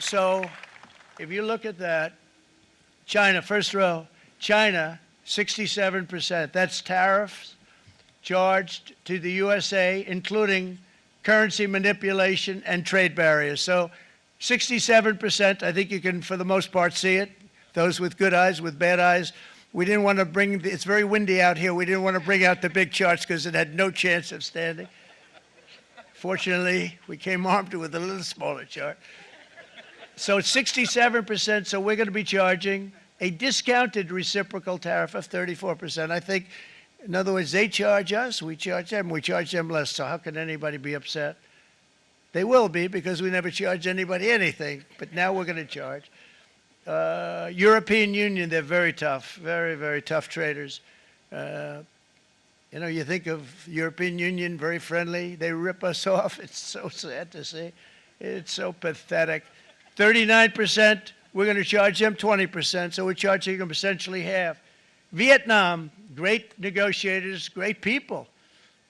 So if you look at that, China, first row, China, 67%. That's tariffs charged to the USA, including currency manipulation and trade barriers. So 67%, I think you can, for the most part, see it. Those with good eyes, with bad eyes. We didn't want to bring, it's very windy out here, we didn't want to bring out the big charts because it had no chance of standing. Fortunately, we came armed with a little smaller chart. So it's 67%, so we're going to be charging a discounted reciprocal tariff of 34%. I think, in other words, they charge us, we charge them less, so how can anybody be upset? They will be, because we never charge anybody anything, but now we're going to charge. European Union, they're very tough, very, very tough traders. You know, you think of European Union, very friendly. They rip us off. It's so sad to see. It's so pathetic. 39%, we're going to charge them 20%, so we're charging them essentially half. Vietnam, great negotiators, great people.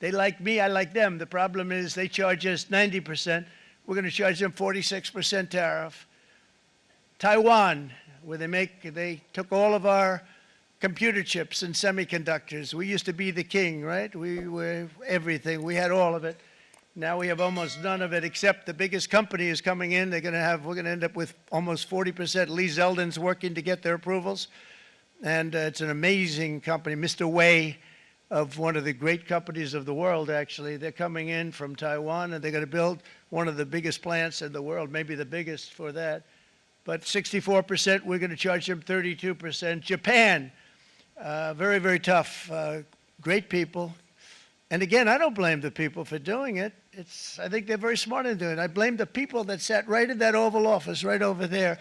They like me, I like them. The problem is they charge us 90%. We're going to charge them 46% tariff. Taiwan, where they took all of our computer chips and semiconductors. We used to be the king, right? We were everything. We had all of it. Now we have almost none of it, except the biggest company is coming in. We're going to end up with almost 40%. Lee Zeldin's working to get their approvals. And it's an amazing company. Mr. Wei, of one of the great companies of the world, actually, they're coming in from Taiwan, and they're going to build one of the biggest plants in the world, maybe the biggest for that. But 64%, we're going to charge them 32%. Japan, very, very tough, great people. And again, I don't blame the people for doing it. I think they're very smart in doing it. I blame the people that sat right in that Oval Office, right over there,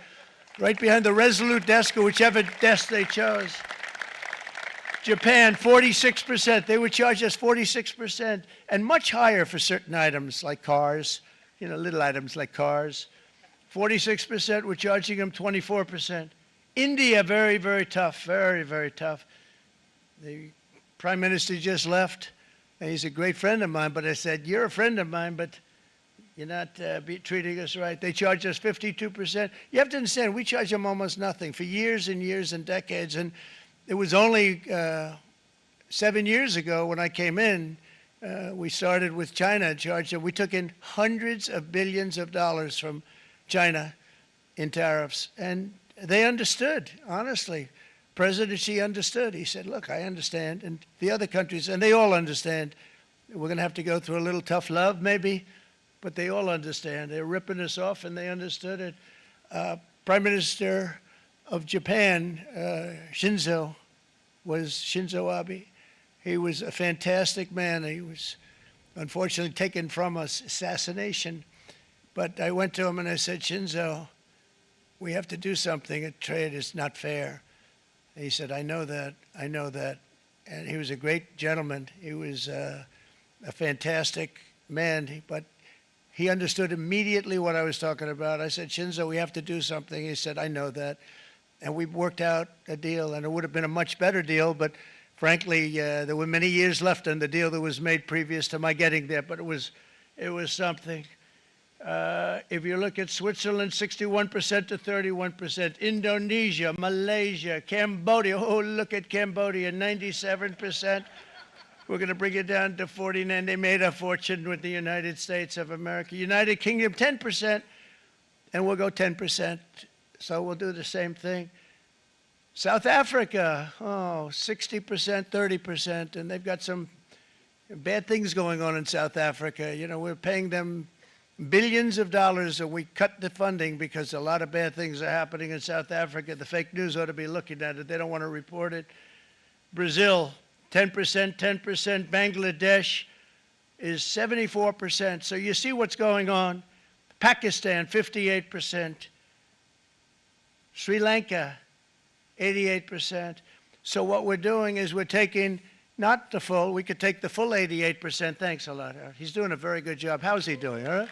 right behind the Resolute desk or whichever desk they chose. Japan, 46%. They would charge us 46%, and much higher for certain items like cars, you know, little items like cars. 46%, we're charging them 24%. India, very, very tough, very, very tough. The Prime Minister just left, and he's a great friend of mine, but I said, you're a friend of mine, but you're not treating us right. They charge us 52%. You have to understand, we charge them almost nothing for years and years and decades, and it was only 7 years ago when I came in, we started with China and charged them. We took in hundreds of billions of dollars from China in tariffs, and they understood, honestly. President Xi understood. He said, look, I understand, and the other countries, and they all understand. We're going to have to go through a little tough love, maybe, but they all understand. They're ripping us off, and they understood it. Prime Minister of Japan, Shinzo Abe. He was a fantastic man. He was unfortunately taken from us, assassination. But I went to him and I said, Shinzo, we have to do something. A trade is not fair. And he said, I know that, I know that. And he was a great gentleman. He was a fantastic man, but he understood immediately what I was talking about. I said, Shinzo, we have to do something. He said, I know that. And we worked out a deal, and it would have been a much better deal, but frankly, there were many years left on the deal that was made previous to my getting there, but it was something. If you look at Switzerland, 61% to 31%. Indonesia, Malaysia, Cambodia. Oh, look at Cambodia, 97%. We're going to bring it down to 49. They made a fortune with the United States of America. United Kingdom, 10%, and we'll go 10%. So we'll do the same thing. South Africa, 60%, 30%, and they've got some bad things going on in South Africa. You know, we're paying them billions of dollars, and we cut the funding because a lot of bad things are happening in South Africa. The fake news ought to be looking at it. They don't want to report it. Brazil, 10%, 10%. Bangladesh is 74%. So you see what's going on. Pakistan, 58%. Sri Lanka, 88%. So what we're doing is we're taking not the full, we could take the full 88%. Thanks a lot, Howard. He's doing a very good job. How's he doing, all right?